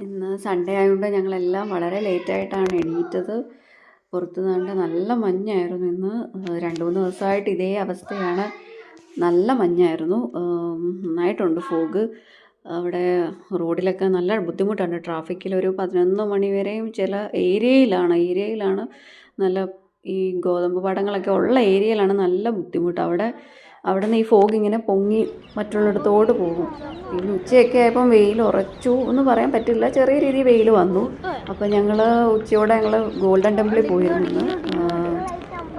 ഇന്ന് സൺഡേ ആയതുകൊണ്ട് ഞങ്ങളെല്ലാം വളരെ ലേറ്റായിട്ടാണ് എണീറ്റത്. പുറത്ത് കണ്ട് നല്ല മഞ്ഞായിരുന്നു ഇന്ന്. 2-3 ദിവസമായിട്ട് ഇതേ അവസ്ഥയാണ്. നല്ല മഞ്ഞായിരുന്നു. നന്നായിട്ടുണ്ട് ഫോഗ്. അവിടെ റോഡിലൊക്കെ നല്ല ബുദ്ധിമുട്ടുണ്ട്. ട്രാഫിക്കിൽ ഒരു 11 മണി വരെയും ചില ഏരിയയിലാണ് നല്ല ഈ ഗോതമ്പ് പാടങ്ങളൊക്കെ ഉള്ള ഏരിയയിലാണ് നല്ല ബുദ്ധിമുട്ട്. അവിടെ നിന്ന് ഈ ഫോഗ് ഇങ്ങനെ പൊങ്ങി മറ്റുള്ളിടത്തോട്ട് പോകും. പിന്നെ ഉച്ചയൊക്കെ ആയപ്പം വെയിൽ ഉറച്ചു എന്ന് പറയാൻ പറ്റില്ല, ചെറിയ രീതിയിൽ വെയിൽ വന്നു. അപ്പോൾ ഉച്ചയോടെ ഞങ്ങൾ ഗോൾഡൻ ടെമ്പിളിൽ പോയിരുന്നു.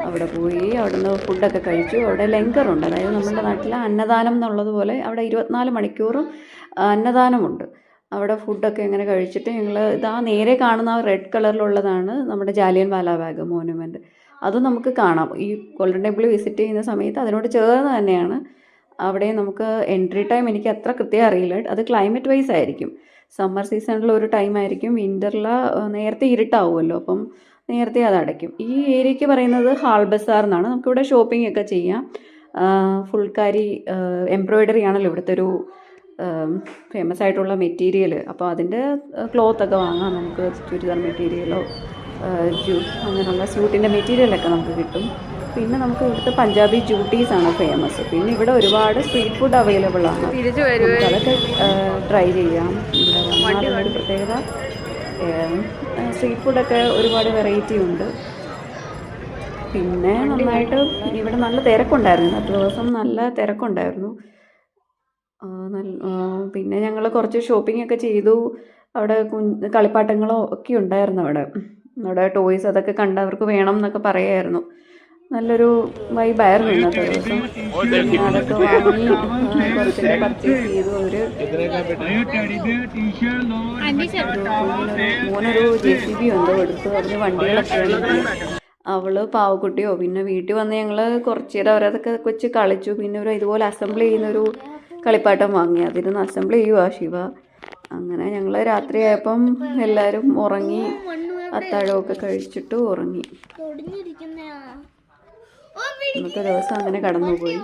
അവിടെ പോയി അവിടുന്ന് ഫുഡൊക്കെ കഴിച്ചു. അവിടെ ലങ്കറുണ്ട്, അതായത് നമ്മുടെ നാട്ടിലെ അന്നദാനം എന്നുള്ളതുപോലെ അവിടെ 24 മണിക്കൂറും അന്നദാനമുണ്ട്. അവിടെ ഫുഡൊക്കെ ഇങ്ങനെ കഴിച്ചിട്ട് ഇതാ നേരെ കാണുന്ന ആ റെഡ് കളറിലുള്ളതാണ് നമ്മുടെ ജാലിയൻ വാലാബാഗ് മോനുമെൻറ്റ്. അത് നമുക്ക് കാണാം. ഈ ഗോൾഡൻ ടെമ്പിൾ വിസിറ്റ് ചെയ്യുന്ന സമയത്ത് അതിനോട് ചേർന്ന് തന്നെയാണ്. അവിടെ നമുക്ക് എൻട്രി ടൈം എനിക്ക് അത്ര കൃത്യം അറിയില്ല, അത് ക്ലൈമറ്റ് വൈസ് ആയിരിക്കും. സമ്മർ സീസണിൽ ഒരു ടൈമായിരിക്കും, വിൻ്ററിൽ നേരത്തെ ഇരുട്ടാവുമല്ലോ, അപ്പം നേരത്തെ അത് അടയ്ക്കും. ഈ ഏരിയയ്ക്ക് പറയുന്നത് ഹാൾ ബസാർ എന്നാണ്. നമുക്കിവിടെ ഷോപ്പിംഗ് ഒക്കെ ചെയ്യാം. ഫുൾക്കാരി എംബ്രോയ്ഡറി ആണല്ലോ ഇവിടുത്തെ ഒരു ഫേമസ് ആയിട്ടുള്ള മെറ്റീരിയൽ. അപ്പോൾ അതിൻ്റെ ക്ലോത്തൊക്കെ വാങ്ങാം നമുക്ക്. ചുരിദാർ മെറ്റീരിയലോ അങ്ങനെയുള്ള സ്യൂട്ടിൻ്റെ മെറ്റീരിയലൊക്കെ നമുക്ക് കിട്ടും. പിന്നെ നമുക്ക് ഇവിടുത്തെ പഞ്ചാബി ജൂട്ടീസാണ് ഫേമസ്. പിന്നെ ഇവിടെ ഒരുപാട് സ്ട്രീറ്റ് ഫുഡ് അവൈലബിൾ ആണ്, അതൊക്കെ ട്രൈ ചെയ്യാം. ഇവിടെ ഒരു പ്രത്യേകത, സ്ട്രീറ്റ് ഫുഡൊക്കെ ഒരുപാട് വെറൈറ്റി ഉണ്ട്. പിന്നെ നന്നായിട്ട് ഇവിടെ നല്ല തിരക്കുണ്ടായിരുന്നു, ഇന്നത്തെ ദിവസം നല്ല തിരക്കുണ്ടായിരുന്നു. പിന്നെ ഞങ്ങൾ കുറച്ച് ഷോപ്പിംഗ് ഒക്കെ ചെയ്തു. അവിടെ കളിപ്പാട്ടങ്ങളോ ഒക്കെ ഉണ്ടായിരുന്നു. അവിടെ ടോയ്സ് അതൊക്കെ കണ്ട് അവർക്ക് വേണം എന്നൊക്കെ പറയായിരുന്നു. നല്ലൊരു വൈബായിരുന്നു ഇന്നത്തെ ദിവസം. അതൊക്കെ വാങ്ങി കുറച്ചൊക്കെ പർച്ചേസ് ചെയ്തു. മോനൊരു JCB എന്തോ എടുത്തു, അതിന് വണ്ടികളൊക്കെ അവള് പാവക്കുട്ടിയോ. പിന്നെ വീട്ടിൽ വന്ന് ഞങ്ങൾ കുറച്ച് നേരം അവരതൊക്കെ വെച്ച് കളിച്ചു. പിന്നെ ഇതുപോലെ അസംബിൾ ചെയ്യുന്നൊരു കളിപ്പാട്ടം വാങ്ങി, അതിരുന്ന് അസംബിൾ ചെയ്യുക ശിവ. അങ്ങനെ ഞങ്ങൾ രാത്രിയായപ്പം എല്ലാവരും ഉറങ്ങി, അത്താഴമൊക്കെ കഴിച്ചിട്ട് ഉറങ്ങി. ഇന്നത്തെ ദിവസം അങ്ങനെ കടന്നുപോയി.